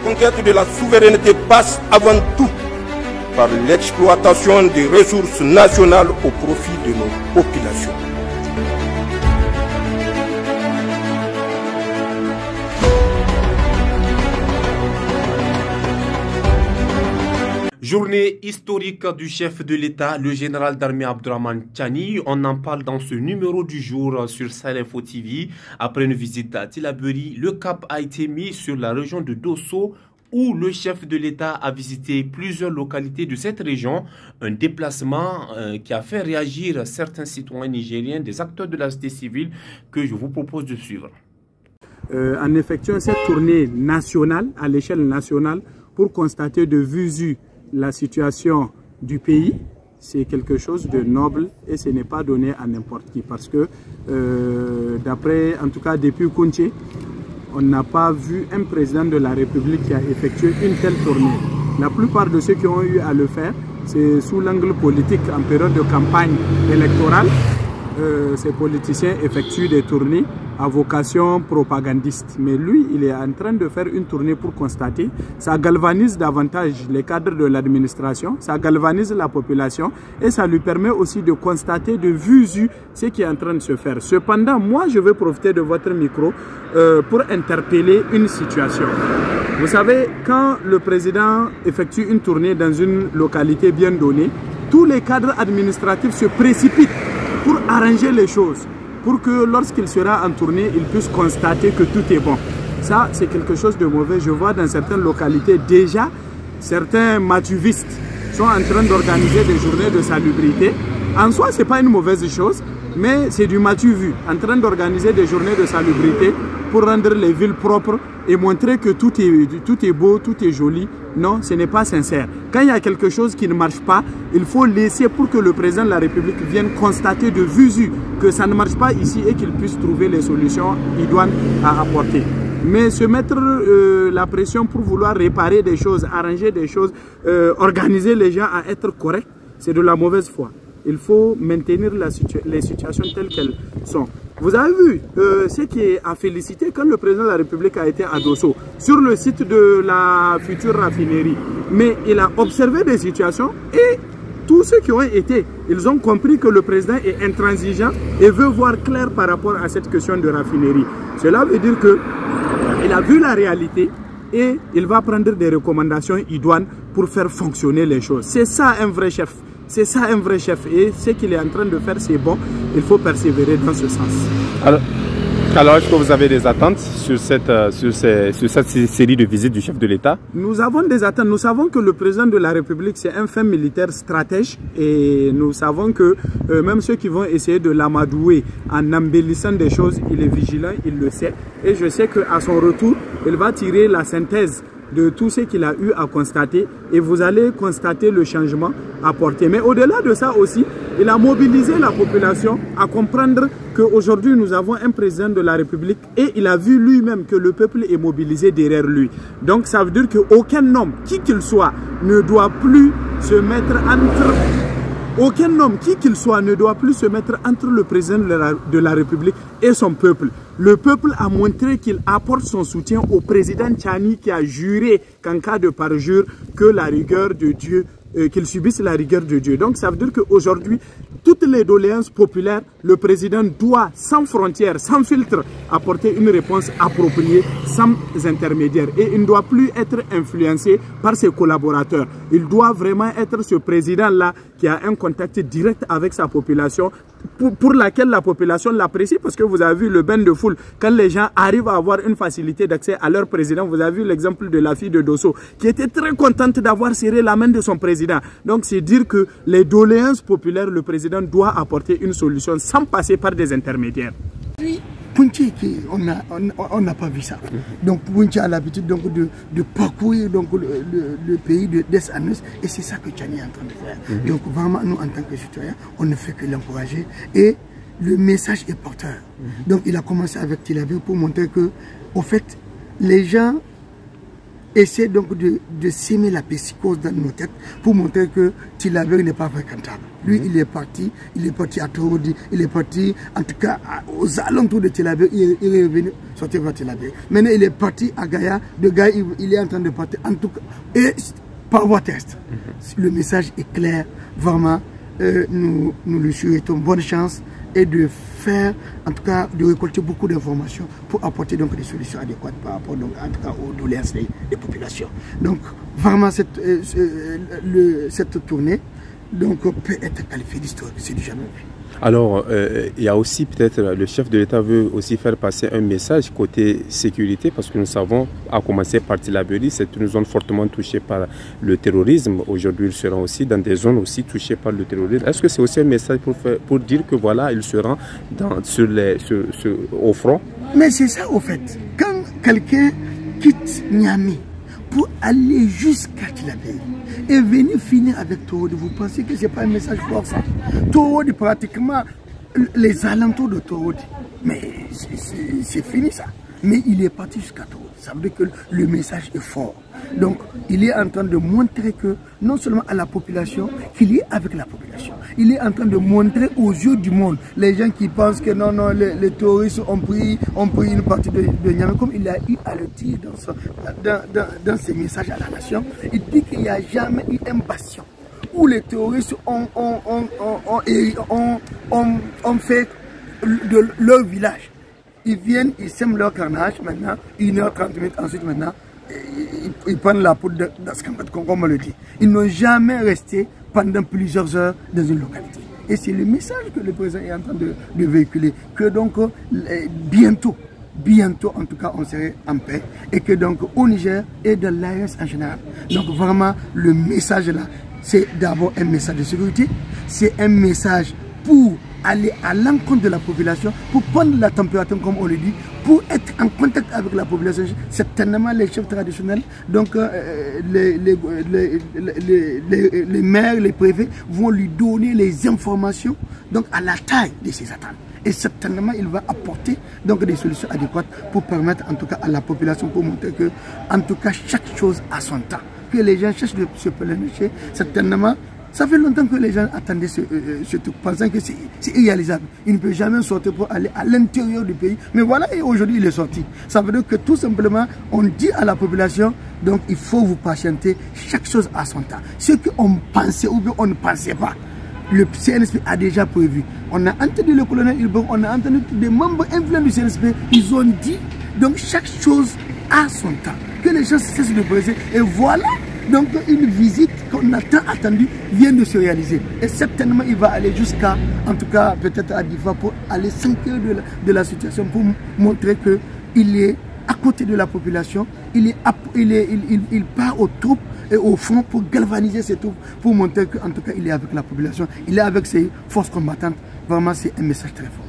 conquête de la souveraineté passe avant tout par l'exploitation des ressources nationales au profit de nos populations. Journée historique du chef de l'État, le général d'armée Abdourahmane Tiani. On en parle dans ce numéro du jour sur Sahel Info TV. Après une visite à Tillabéri, le cap a été mis sur la région de Dosso, où le chef de l'État a visité plusieurs localités de cette région. Un déplacement qui a fait réagir certains citoyens nigériens, des acteurs de la société civile, que je vous propose de suivre. En effectuant cette tournée nationale, à l'échelle nationale, pour constater de visu la situation du pays, c'est quelque chose de noble et ce n'est pas donné à n'importe qui, parce que d'après, en tout cas depuis Kounché, on n'a pas vu un président de la République qui a effectué une telle tournée. La plupart de ceux qui ont eu à le faire, c'est sous l'angle politique en période de campagne électorale. Ces politiciens effectuent des tournées à vocation propagandiste. Mais lui, il est en train de faire une tournée pour constater. Ça galvanise davantage les cadres de l'administration, ça galvanise la population et ça lui permet aussi de constater de visu ce qui est en train de se faire. Cependant, moi, je veux profiter de votre micro pour interpeller une situation. Vous savez, quand le président effectue une tournée dans une localité bien donnée, tous les cadres administratifs se précipitent pour arranger les choses, pour que lorsqu'il sera en tournée, il puisse constater que tout est bon. Ça, c'est quelque chose de mauvais. Je vois dans certaines localités déjà, certains matuvistes sont en train d'organiser des journées de salubrité. En soi, ce n'est pas une mauvaise chose, mais c'est du matu vu, en train d'organiser des journées de salubrité pour rendre les villes propres et montrer que tout est beau, tout est joli. Non, ce n'est pas sincère. Quand il y a quelque chose qui ne marche pas, il faut laisser pour que le président de la République vienne constater de visu que ça ne marche pas ici et qu'il puisse trouver les solutions idoines à apporter. Mais se mettre la pression pour vouloir réparer des choses, arranger des choses, organiser les gens à être corrects, c'est de la mauvaise foi. Il faut maintenir les situations telles qu'elles sont. Vous avez vu ce qui est à féliciter quand le président de la République a été à Dosso, sur le site de la future raffinerie. Mais il a observé des situations et tous ceux qui ont été, ils ont compris que le président est intransigeant et veut voir clair par rapport à cette question de raffinerie. Cela veut dire qu'il a vu la réalité et il va prendre des recommandations idoines pour faire fonctionner les choses. C'est ça un vrai chef. C'est ça un vrai chef et ce qu'il est en train de faire, c'est bon. Il faut persévérer dans ce sens. Alors est-ce que vous avez des attentes sur cette série de visites du chef de l'État? Nous avons des attentes. Nous savons que le président de la République, c'est un fin militaire stratège et nous savons que même ceux qui vont essayer de l'amadouer en embellissant des choses, il est vigilant, il le sait. Et je sais qu'à son retour, il va tirer la synthèse de tout ce qu'il a eu à constater et vous allez constater le changement apporté. Mais au-delà de ça aussi, il a mobilisé la population à comprendre qu'aujourd'hui nous avons un président de la République et il a vu lui-même que le peuple est mobilisé derrière lui. Donc ça veut dire qu'aucun homme, qui qu'il soit, ne doit plus se mettre entre... Aucun homme, qui qu'il soit, ne doit plus se mettre entre le président de la République et son peuple. Le peuple a montré qu'il apporte son soutien au président Tiani qui a juré qu'en cas de parjure, que la rigueur de Dieu, qu'il subisse la rigueur de Dieu. Donc ça veut dire qu'aujourd'hui, toutes les doléances populaires, le président doit, sans frontières, sans filtre, apporter une réponse appropriée, sans intermédiaire. Et il ne doit plus être influencé par ses collaborateurs. Il doit vraiment être ce président-là qui a un contact direct avec sa population, pour laquelle la population l'apprécie, parce que vous avez vu le bain de foule, quand les gens arrivent à avoir une facilité d'accès à leur président. Vous avez vu l'exemple de la fille de Dosso, qui était très contente d'avoir serré la main de son président. Donc c'est dire que les doléances populaires, le président doit apporter une solution sans passer par des intermédiaires. Punchi, on n'a pas vu ça. Donc Punchi a l'habitude de parcourir le pays d'est en ouest et c'est ça que Tiani est en train de faire. Donc vraiment, nous en tant que citoyens, on ne fait que l'encourager et le message est porteur. Donc il a commencé avec Tillabéri pour montrer que, au fait, les gens essaie donc de s'aimer la psychose dans nos têtes pour montrer que Tillabéri n'est pas fréquentable. Lui, il est parti à Torodi, il est parti en tout cas aux alentours de Tillabéri, il est revenu sortir vers Tillabéri. Maintenant, il est parti à Gaïa, de Gaïa, il est en train de partir, en tout cas, et par voie terrestre. Le message est clair, vraiment, nous lui souhaitons bonne chance et de faire, en tout cas, de récolter beaucoup d'informations pour apporter donc des solutions adéquates par rapport donc, en tout cas aux doléances des populations. Donc vraiment cette tournée donc peut être qualifiée d'historique, c'est du jamais vu. Alors, il y a aussi peut-être, le chef de l'État veut aussi faire passer un message côté sécurité, parce que nous savons, à commencer par Tillabéri, c'est une zone fortement touchée par le terrorisme. Aujourd'hui, ils seront aussi dans des zones aussi touchées par le terrorisme. Est-ce que c'est aussi un message pour dire que voilà, ils seront au front? Mais c'est ça au fait. Quand quelqu'un quitte Niamey pour aller jusqu'à Tillabéri et venir finir avec Torodi, vous pensez que ce n'est pas un message fort ça? Torodi, pratiquement les alentours de Torodi, mais c'est fini ça. Mais il est parti jusqu'à Torodi. Ça veut dire que le message est fort. Donc il est en train de montrer que non seulement à la population, qu'il est avec la population. Il est en train de montrer aux yeux du monde, les gens qui pensent que non, les terroristes ont pris une partie de Niamey, comme il a eu à le dire dans ses messages à la nation. Il dit qu'il n'y a jamais eu un bastion où les terroristes ont fait de leur village. Ils viennent, ils sèment leur carnage maintenant, 1h30 minutes ensuite maintenant, ils prennent la poudre d'Askambat, comme on le dit. Ils n'ont jamais resté pendant plusieurs heures dans une localité. Et c'est le message que le président est en train de véhiculer, que donc bientôt en tout cas on serait en paix, et que donc au Niger et dans l'AES en général. Donc vraiment le message là, c'est d'abord un message de sécurité, c'est un message pour aller à l'encontre de la population, pour prendre la température comme on le dit, pour être en contact avec la population. Certainement les chefs traditionnels, donc les maires, les préfets vont lui donner les informations donc à la taille de ses attentes. Et certainement il va apporter donc des solutions adéquates pour permettre en tout cas à la population, pour montrer que en tout cas chaque chose a son temps. Que les gens cherchent de se plénifier, certainement. Ça fait longtemps que les gens attendaient ce truc, pensant que c'est irréalisable. Il ne peut jamais sortir pour aller à l'intérieur du pays. Mais voilà, et aujourd'hui il est sorti. Ça veut dire que tout simplement, on dit à la population, donc il faut vous patienter, chaque chose a son temps. Ce qu'on pensait ou bien on ne pensait pas, le CNSP a déjà prévu. On a entendu le colonel Ilbon, on a entendu des membres influents du CNSP, ils ont dit, donc chaque chose a son temps. Que les gens cessent de poser. Et voilà. Donc une visite qu'on a tant attendue vient de se réaliser. Et certainement il va aller jusqu'à, en tout cas peut-être à Difa, pour aller s'inquiéter de la situation, pour montrer qu'il est à côté de la population, il part aux troupes et au front pour galvaniser ces troupes, pour montrer qu'en tout cas il est avec la population, il est avec ses forces combattantes. Vraiment c'est un message très fort.